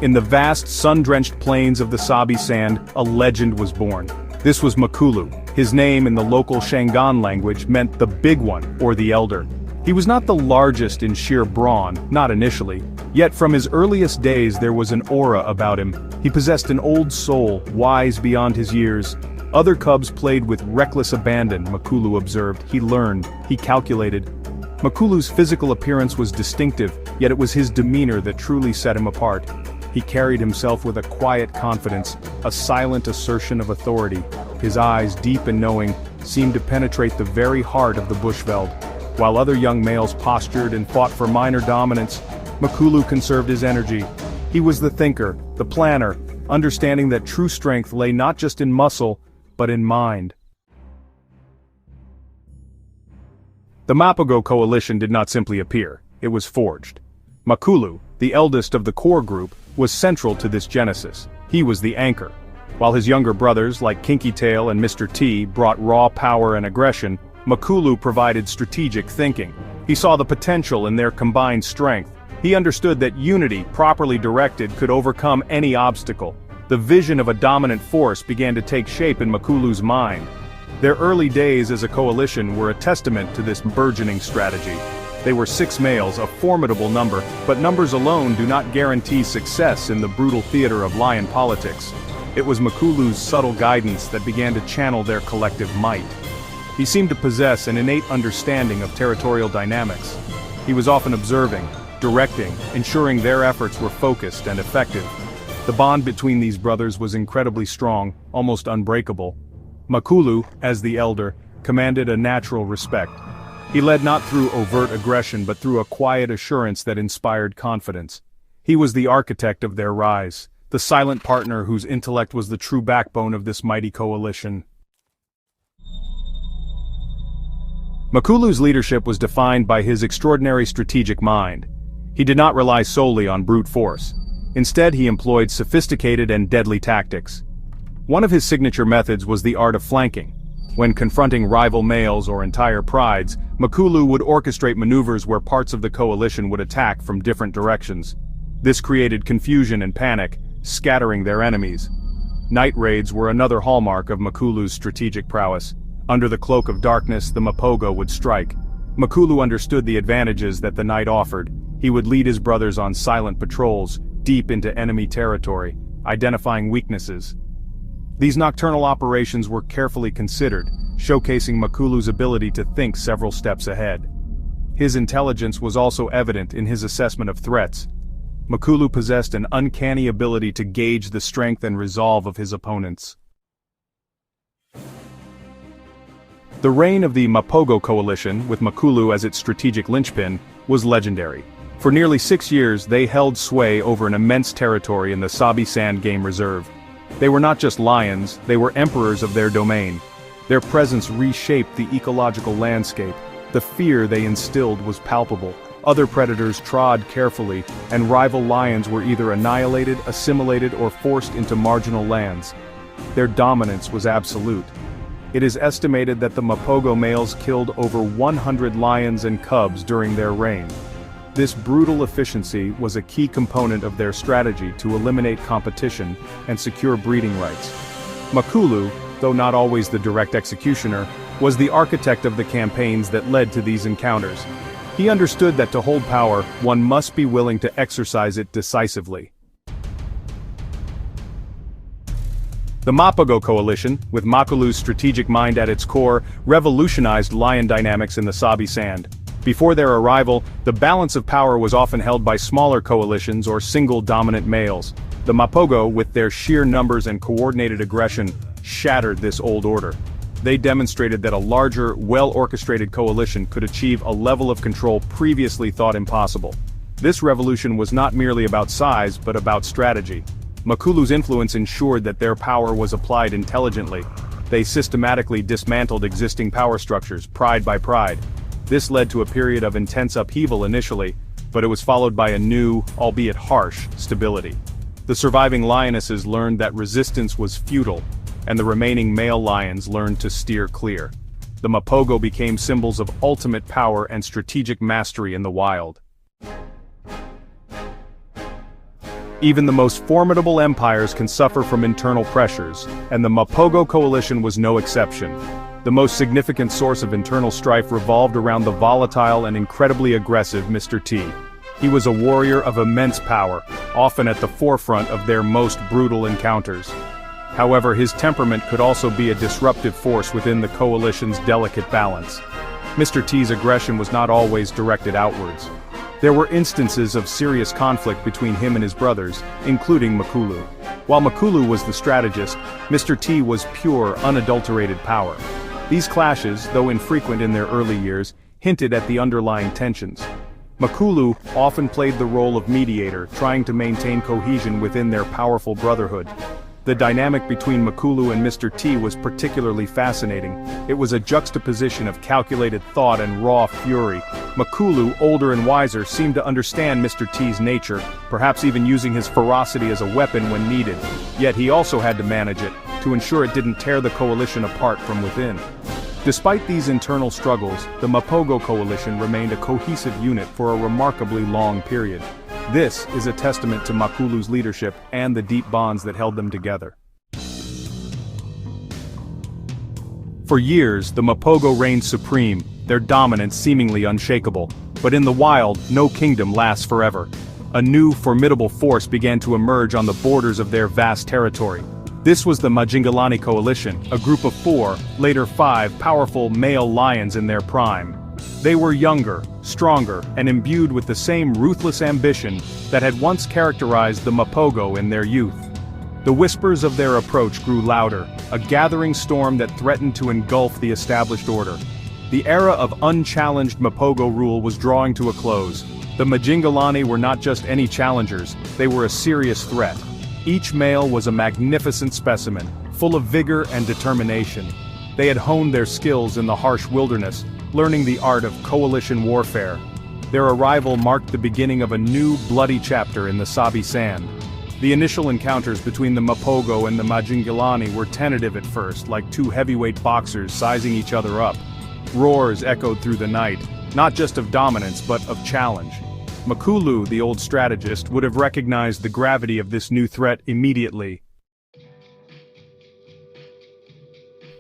In the vast, sun-drenched plains of the Sabi Sand, a legend was born. This was Makulu. His name in the local Shangaan language meant the Big One, or the Elder. He was not the largest in sheer brawn, not initially. Yet from his earliest days there was an aura about him. He possessed an old soul, wise beyond his years. Other cubs played with reckless abandon, Makulu observed. He learned, he calculated. Makulu's physical appearance was distinctive, yet it was his demeanor that truly set him apart. He carried himself with a quiet confidence, a silent assertion of authority. His eyes, deep and knowing, seemed to penetrate the very heart of the Bushveld. While other young males postured and fought for minor dominance, Makulu conserved his energy. He was the thinker, the planner, understanding that true strength lay not just in muscle, but in mind. The Mapogo coalition did not simply appear, it was forged. Makulu, the eldest of the core group, was central to this genesis. He was the anchor. While his younger brothers, like Kinky Tail and Mr. T, brought raw power and aggression, Makulu provided strategic thinking. He saw the potential in their combined strength. He understood that unity, properly directed, could overcome any obstacle. The vision of a dominant force began to take shape in Makulu's mind. Their early days as a coalition were a testament to this burgeoning strategy. They were 6 males, a formidable number, but numbers alone do not guarantee success in the brutal theater of lion politics. It was Makulu's subtle guidance that began to channel their collective might. He seemed to possess an innate understanding of territorial dynamics. He was often observing, directing, ensuring their efforts were focused and effective. The bond between these brothers was incredibly strong, almost unbreakable. Makulu, as the elder, commanded a natural respect. He led not through overt aggression but through a quiet assurance that inspired confidence. He was the architect of their rise, the silent partner whose intellect was the true backbone of this mighty coalition. Makulu's leadership was defined by his extraordinary strategic mind. He did not rely solely on brute force. Instead, he employed sophisticated and deadly tactics. One of his signature methods was the art of flanking. When confronting rival males or entire prides, Makulu would orchestrate maneuvers where parts of the coalition would attack from different directions. This created confusion and panic, scattering their enemies. Night raids were another hallmark of Makulu's strategic prowess. Under the cloak of darkness, the Mapogo would strike. Makulu understood the advantages that the night offered. He would lead his brothers on silent patrols, deep into enemy territory, identifying weaknesses. These nocturnal operations were carefully considered, showcasing Makulu's ability to think several steps ahead. His intelligence was also evident in his assessment of threats. Makulu possessed an uncanny ability to gauge the strength and resolve of his opponents. The reign of the Mapogo coalition, with Makulu as its strategic linchpin, was legendary. For nearly 6 years they held sway over an immense territory in the Sabi Sand Game Reserve. They were not just lions, they were emperors of their domain. Their presence reshaped the ecological landscape. The fear they instilled was palpable. Other predators trod carefully, and rival lions were either annihilated, assimilated, or forced into marginal lands. Their dominance was absolute. It is estimated that the Mapogo males killed over 100 lions and cubs during their reign. This brutal efficiency was a key component of their strategy to eliminate competition and secure breeding rights. Makulu, though not always the direct executioner, was the architect of the campaigns that led to these encounters. He understood that to hold power, one must be willing to exercise it decisively. The Mapogo coalition, with Makulu's strategic mind at its core, revolutionized lion dynamics in the Sabi Sand. Before their arrival, the balance of power was often held by smaller coalitions or single dominant males. The Mapogo, with their sheer numbers and coordinated aggression, shattered this old order. They demonstrated that a larger, well-orchestrated coalition could achieve a level of control previously thought impossible. This revolution was not merely about size, but about strategy. Makulu's influence ensured that their power was applied intelligently. They systematically dismantled existing power structures, pride by pride. This led to a period of intense upheaval initially, but it was followed by a new, albeit harsh, stability. The surviving lionesses learned that resistance was futile, and the remaining male lions learned to steer clear. The Mapogo became symbols of ultimate power and strategic mastery in the wild. Even the most formidable empires can suffer from internal pressures, and the Mapogo coalition was no exception. The most significant source of internal strife revolved around the volatile and incredibly aggressive Mr. T. He was a warrior of immense power, often at the forefront of their most brutal encounters. However, his temperament could also be a disruptive force within the coalition's delicate balance. Mr. T's aggression was not always directed outwards. There were instances of serious conflict between him and his brothers, including Makulu. While Makulu was the strategist, Mr. T was pure, unadulterated power. These clashes, though infrequent in their early years, hinted at the underlying tensions. Makulu often played the role of mediator, trying to maintain cohesion within their powerful brotherhood. The dynamic between Makulu and Mr. T was particularly fascinating. It was a juxtaposition of calculated thought and raw fury. Makulu, older and wiser, seemed to understand Mr. T's nature, perhaps even using his ferocity as a weapon when needed. Yet he also had to manage it, to ensure it didn't tear the coalition apart from within. Despite these internal struggles, the Mapogo coalition remained a cohesive unit for a remarkably long period. This is a testament to Makulu's leadership and the deep bonds that held them together. For years, the Mapogo reigned supreme, their dominance seemingly unshakable. But in the wild, no kingdom lasts forever. A new, formidable force began to emerge on the borders of their vast territory. This was the Majingilane coalition, a group of 4, later 5, powerful male lions in their prime. They were younger, stronger, and imbued with the same ruthless ambition that had once characterized the Mapogo in their youth. The whispers of their approach grew louder, a gathering storm that threatened to engulf the established order. The era of unchallenged Mapogo rule was drawing to a close. The Majingilane were not just any challengers, they were a serious threat. Each male was a magnificent specimen, full of vigor and determination. They had honed their skills in the harsh wilderness, learning the art of coalition warfare. Their arrival marked the beginning of a new, bloody chapter in the Sabi Sands. The initial encounters between the Mapogo and the Majingilane were tentative at first, like two heavyweight boxers sizing each other up. Roars echoed through the night, not just of dominance but of challenge. Makulu, the old strategist, would have recognized the gravity of this new threat immediately.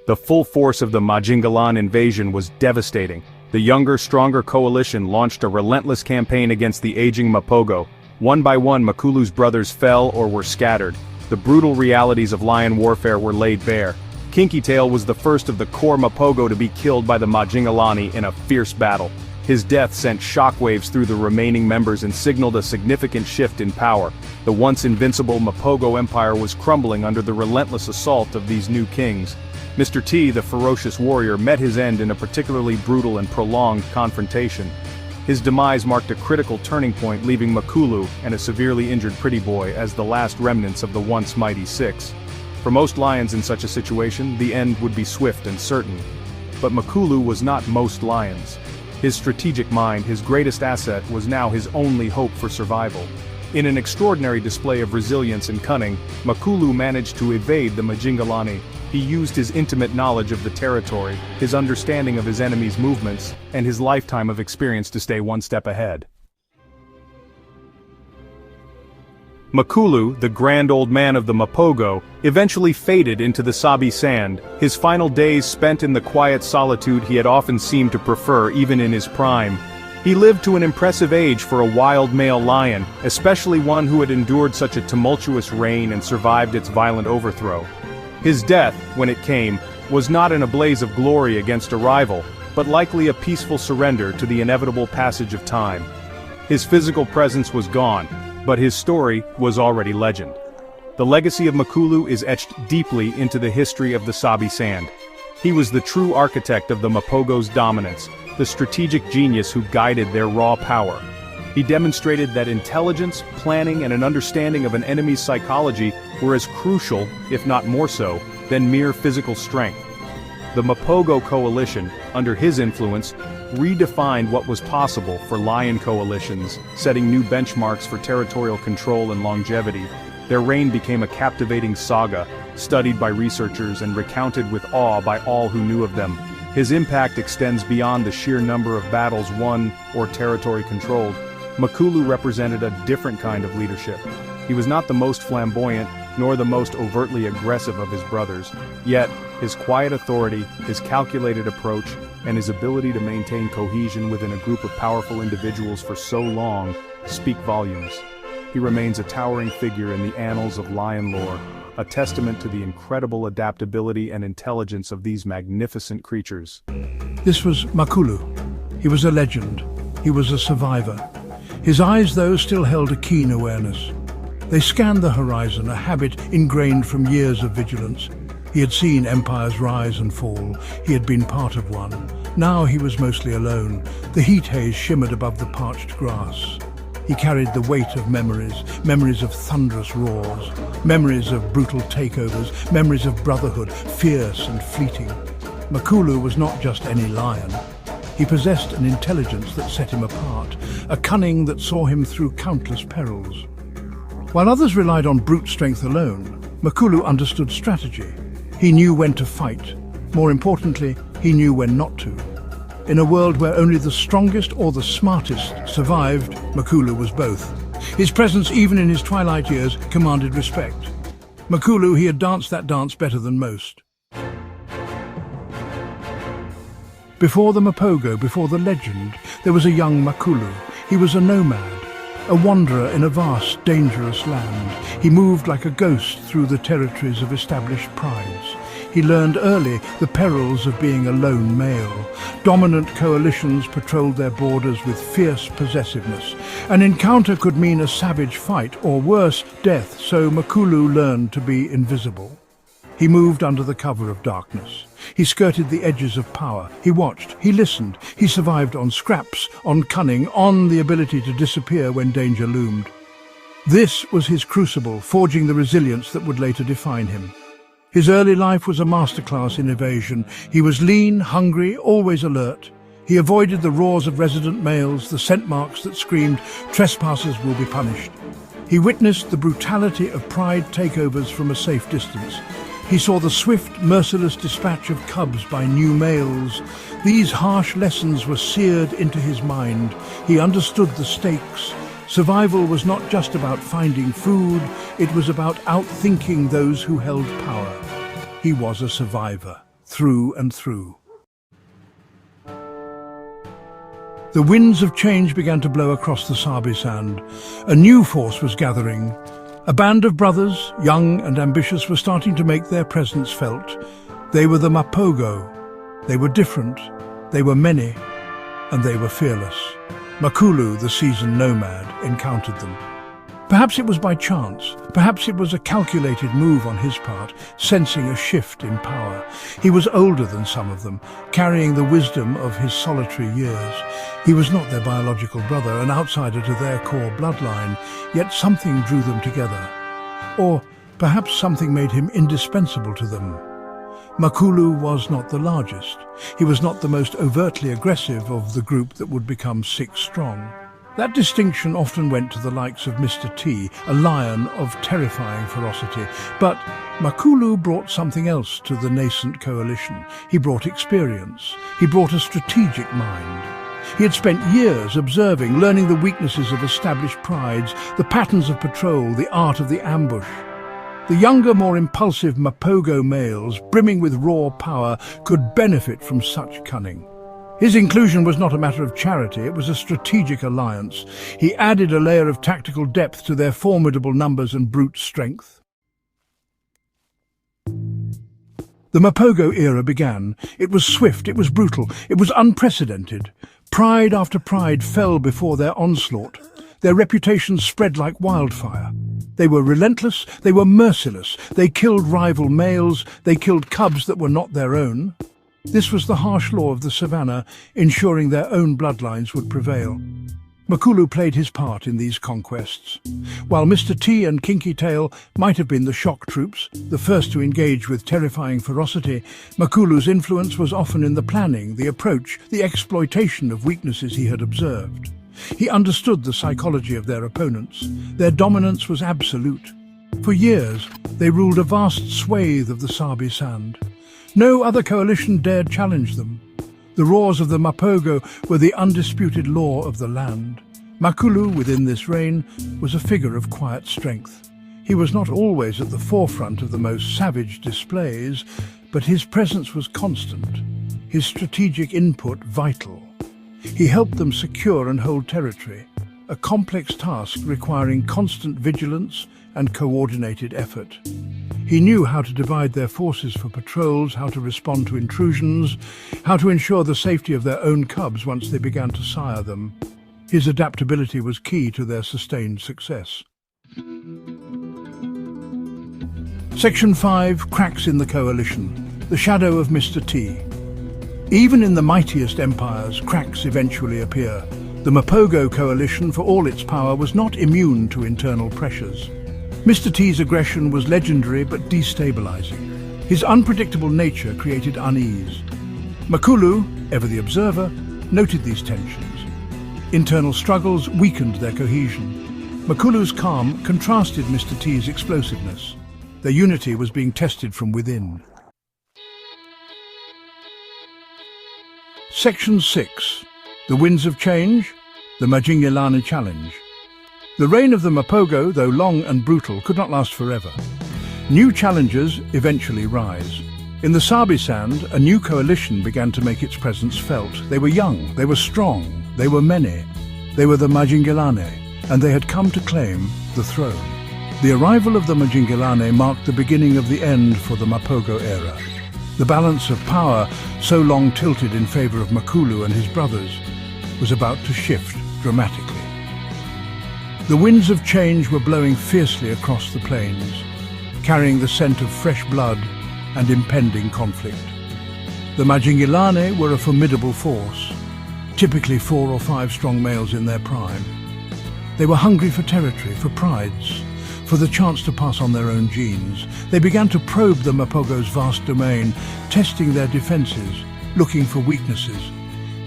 The full force of the Majingilane invasion was devastating. The younger, stronger coalition launched a relentless campaign against the aging Mapogo. One by one, Makulu's brothers fell or were scattered. The brutal realities of lion warfare were laid bare. Kinkytail was the first of the core Mapogo to be killed by the Majingilane in a fierce battle. His death sent shockwaves through the remaining members and signaled a significant shift in power. The once invincible Mapogo Empire was crumbling under the relentless assault of these new kings. Mr. T, the ferocious warrior, met his end in a particularly brutal and prolonged confrontation. His demise marked a critical turning point, leaving Makulu and a severely injured Pretty Boy as the last remnants of the once mighty 6. For most lions in such a situation, the end would be swift and certain. But Makulu was not most lions. His strategic mind, his greatest asset, was now his only hope for survival. In an extraordinary display of resilience and cunning, Makulu managed to evade the Majingilane. He used his intimate knowledge of the territory, his understanding of his enemy's movements, and his lifetime of experience to stay one step ahead. Makulu, the grand old man of the Mapogo, eventually faded into the Sabi Sands, his final days spent in the quiet solitude he had often seemed to prefer even in his prime. He lived to an impressive age for a wild male lion, especially one who had endured such a tumultuous reign and survived its violent overthrow. His death, when it came, was not in a blaze of glory against a rival, but likely a peaceful surrender to the inevitable passage of time. His physical presence was gone, but his story was already legend. The legacy of Makulu is etched deeply into the history of the Sabi Sands. He was the true architect of the Mapogo's dominance, the strategic genius who guided their raw power. He demonstrated that intelligence, planning, and an understanding of an enemy's psychology were as crucial, if not more so, than mere physical strength. The Mapogo coalition, under his influence, redefined what was possible for lion coalitions, setting new benchmarks for territorial control and longevity. Their reign became a captivating saga, studied by researchers and recounted with awe by all who knew of them. His impact extends beyond the sheer number of battles won or territory controlled. Makulu represented a different kind of leadership, He was not the most flamboyant, nor the most overtly aggressive of his brothers, yet, his quiet authority, his calculated approach, and his ability to maintain cohesion within a group of powerful individuals for so long speak volumes. He remains a towering figure in the annals of lion lore, a testament to the incredible adaptability and intelligence of these magnificent creatures. This was Makulu. He was a legend. He was a survivor. His eyes, though, still held a keen awareness. They scanned the horizon, a habit ingrained from years of vigilance. He had seen empires rise and fall. He had been part of one. Now he was mostly alone. The heat haze shimmered above the parched grass. He carried the weight of memories of thunderous roars, memories of brutal takeovers, memories of brotherhood, fierce and fleeting. Makulu was not just any lion. He possessed an intelligence that set him apart, a cunning that saw him through countless perils. While others relied on brute strength alone, Makulu understood strategy. He knew when to fight. More importantly, he knew when not to. In a world where only the strongest or the smartest survived, Makulu was both. His presence, even in his twilight years, commanded respect. Makulu, he had danced that dance better than most. Before the Mapogo, before the legend, there was a young Makulu. He was a nomad, a wanderer in a vast, dangerous land. He moved like a ghost through the territories of established prides. He learned early the perils of being a lone male. Dominant coalitions patrolled their borders with fierce possessiveness. An encounter could mean a savage fight, or worse, death, so Makulu learned to be invisible. He moved under the cover of darkness. He skirted the edges of power. He watched, he listened, he survived on scraps, on cunning, on the ability to disappear when danger loomed. This was his crucible, forging the resilience that would later define him. His early life was a masterclass in evasion. He was lean, hungry, always alert. He avoided the roars of resident males, the scent marks that screamed, "Trespassers will be punished." He witnessed the brutality of pride takeovers from a safe distance. He saw the swift, merciless dispatch of cubs by new males. These harsh lessons were seared into his mind. He understood the stakes. Survival was not just about finding food, it was about outthinking those who held power. He was a survivor, through and through. The winds of change began to blow across the Sabi Sand. A new force was gathering. A band of brothers, young and ambitious, were starting to make their presence felt. They were the Mapogo. They were different, they were many, and they were fearless. Makulu, the seasoned nomad, encountered them. Perhaps it was by chance, perhaps it was a calculated move on his part, sensing a shift in power. He was older than some of them, carrying the wisdom of his solitary years. He was not their biological brother, an outsider to their core bloodline, yet something drew them together. Or perhaps something made him indispensable to them. Makulu was not the largest. He was not the most overtly aggressive of the group that would become 6 strong. That distinction often went to the likes of Mr. T, a lion of terrifying ferocity. But Makulu brought something else to the nascent coalition. He brought experience. He brought a strategic mind. He had spent years observing, learning the weaknesses of established prides, the patterns of patrol, the art of the ambush. The younger, more impulsive Mapogo males, brimming with raw power, could benefit from such cunning. His inclusion was not a matter of charity, it was a strategic alliance. He added a layer of tactical depth to their formidable numbers and brute strength. The Mapogo era began. It was swift, it was brutal, it was unprecedented. Pride after pride fell before their onslaught. Their reputations spread like wildfire. They were relentless, they were merciless. They killed rival males, they killed cubs that were not their own. This was the harsh law of the savannah, ensuring their own bloodlines would prevail. Makulu played his part in these conquests. While Mr. T and Kinky Tail might have been the shock troops, the first to engage with terrifying ferocity, Makulu's influence was often in the planning, the approach, the exploitation of weaknesses he had observed. He understood the psychology of their opponents. Their dominance was absolute. For years, they ruled a vast swathe of the Sabi Sand. No other coalition dared challenge them. The roars of the Mapogo were the undisputed law of the land. Makulu, within this reign, was a figure of quiet strength. He was not always at the forefront of the most savage displays, but his presence was constant, his strategic input vital. He helped them secure and hold territory, a complex task requiring constant vigilance and coordinated effort. He knew how to divide their forces for patrols, how to respond to intrusions, how to ensure the safety of their own cubs once they began to sire them. His adaptability was key to their sustained success. Section 5, Cracks in the Coalition, the shadow of Mr. T. Even in the mightiest empires, cracks eventually appear. The Mapogo coalition, for all its power, was not immune to internal pressures. Mr. T's aggression was legendary but destabilizing. His unpredictable nature created unease. Makulu, ever the observer, noted these tensions. Internal struggles weakened their cohesion. Makulu's calm contrasted Mr. T's explosiveness. Their unity was being tested from within. Section 6. The Winds of Change, the Majingilane Challenge. The reign of the Mapogo, though long and brutal, could not last forever. New challengers eventually rise. In the Sabi Sands, a new coalition began to make its presence felt. They were young, they were strong, they were many. They were the Majingilane, and they had come to claim the throne. The arrival of the Majingilane marked the beginning of the end for the Mapogo era. The balance of power, so long tilted in favor of Makulu and his brothers, was about to shift dramatically. The winds of change were blowing fiercely across the plains, carrying the scent of fresh blood and impending conflict. The Majingilane were a formidable force, typically 4 or 5 strong males in their prime. They were hungry for territory, for prides, for the chance to pass on their own genes. They began to probe the Mapogo's vast domain, testing their defenses, looking for weaknesses.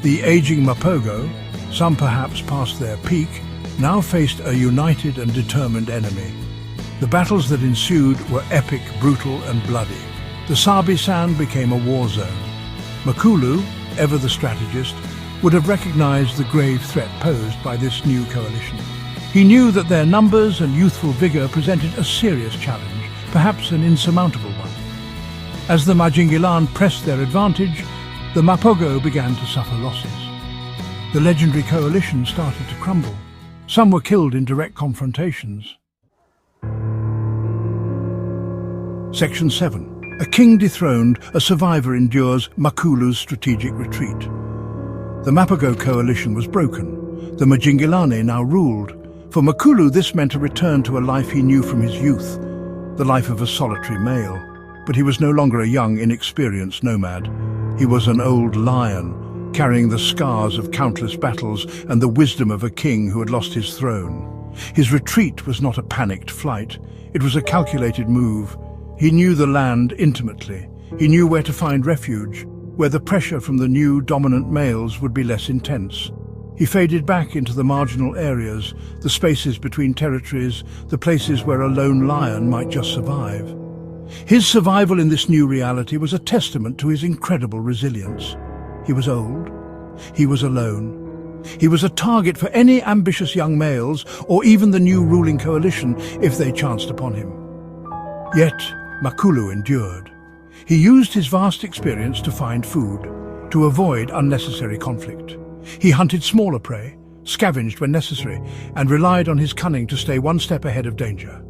The aging Mapogo, some perhaps past their peak, now faced a united and determined enemy. The battles that ensued were epic, brutal and bloody. The Sabi Sands became a war zone. Makulu, ever the strategist, would have recognized the grave threat posed by this new coalition. He knew that their numbers and youthful vigor presented a serious challenge, perhaps an insurmountable one. As the Majingilane pressed their advantage, the Mapogo began to suffer losses. The legendary coalition started to crumble. Some were killed in direct confrontations. Section 7. A king dethroned, a survivor endures Makulu's strategic retreat. The Mapogo coalition was broken. The Majingilane now ruled. For Makulu, this meant a return to a life he knew from his youth, the life of a solitary male. But he was no longer a young, inexperienced nomad. He was an old lion, carrying the scars of countless battles and the wisdom of a king who had lost his throne. His retreat was not a panicked flight. It was a calculated move. He knew the land intimately. He knew where to find refuge, where the pressure from the new dominant males would be less intense. He faded back into the marginal areas, the spaces between territories, the places where a lone lion might just survive. His survival in this new reality was a testament to his incredible resilience. He was old. He was alone. He was a target for any ambitious young males or even the new ruling coalition if they chanced upon him. Yet, Makulu endured. He used his vast experience to find food, to avoid unnecessary conflict. He hunted smaller prey, scavenged when necessary, and relied on his cunning to stay one step ahead of danger.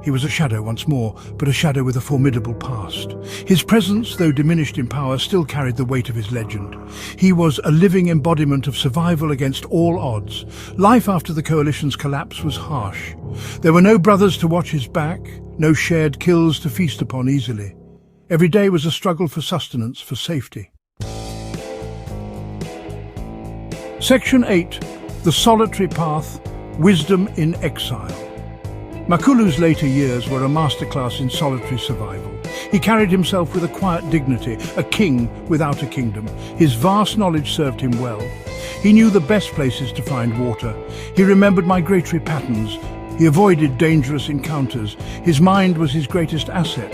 He was a shadow once more, but a shadow with a formidable past. His presence, though diminished in power, still carried the weight of his legend. He was a living embodiment of survival against all odds. Life after the coalition's collapse was harsh. There were no brothers to watch his back, no shared kills to feast upon easily. Every day was a struggle for sustenance, for safety. Section 8. The Solitary Path, Wisdom in Exile. Makulu's later years were a masterclass in solitary survival. He carried himself with a quiet dignity, a king without a kingdom. His vast knowledge served him well. He knew the best places to find water. He remembered migratory patterns. He avoided dangerous encounters. His mind was his greatest asset.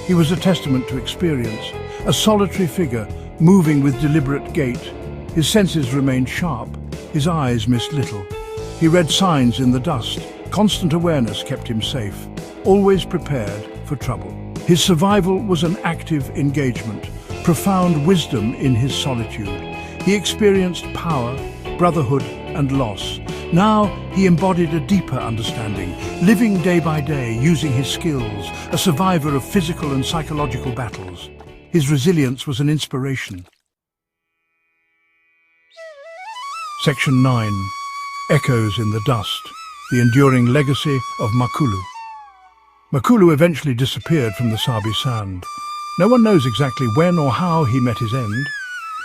He was a testament to experience, a solitary figure, moving with deliberate gait. His senses remained sharp. His eyes missed little. He read signs in the dust. Constant awareness kept him safe, always prepared for trouble. His survival was an active engagement, profound wisdom in his solitude. He experienced power, brotherhood, and loss. Now he embodied a deeper understanding, living day by day, using his skills, a survivor of physical and psychological battles. His resilience was an inspiration. Section 9. Echoes in the Dust. The enduring legacy of Makulu. Makulu eventually disappeared from the Sabi Sand. No one knows exactly when or how he met his end.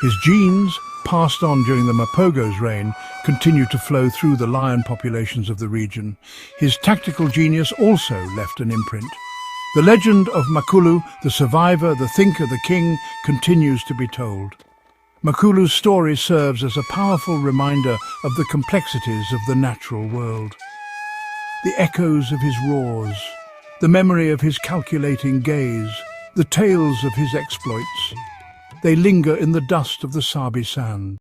His genes, passed on during the Mapogo's reign, continued to flow through the lion populations of the region. His tactical genius also left an imprint. The legend of Makulu, the survivor, the thinker, the king, continues to be told. Makulu's story serves as a powerful reminder of the complexities of the natural world. The echoes of his roars, the memory of his calculating gaze, the tales of his exploits, they linger in the dust of the Sabi Sand.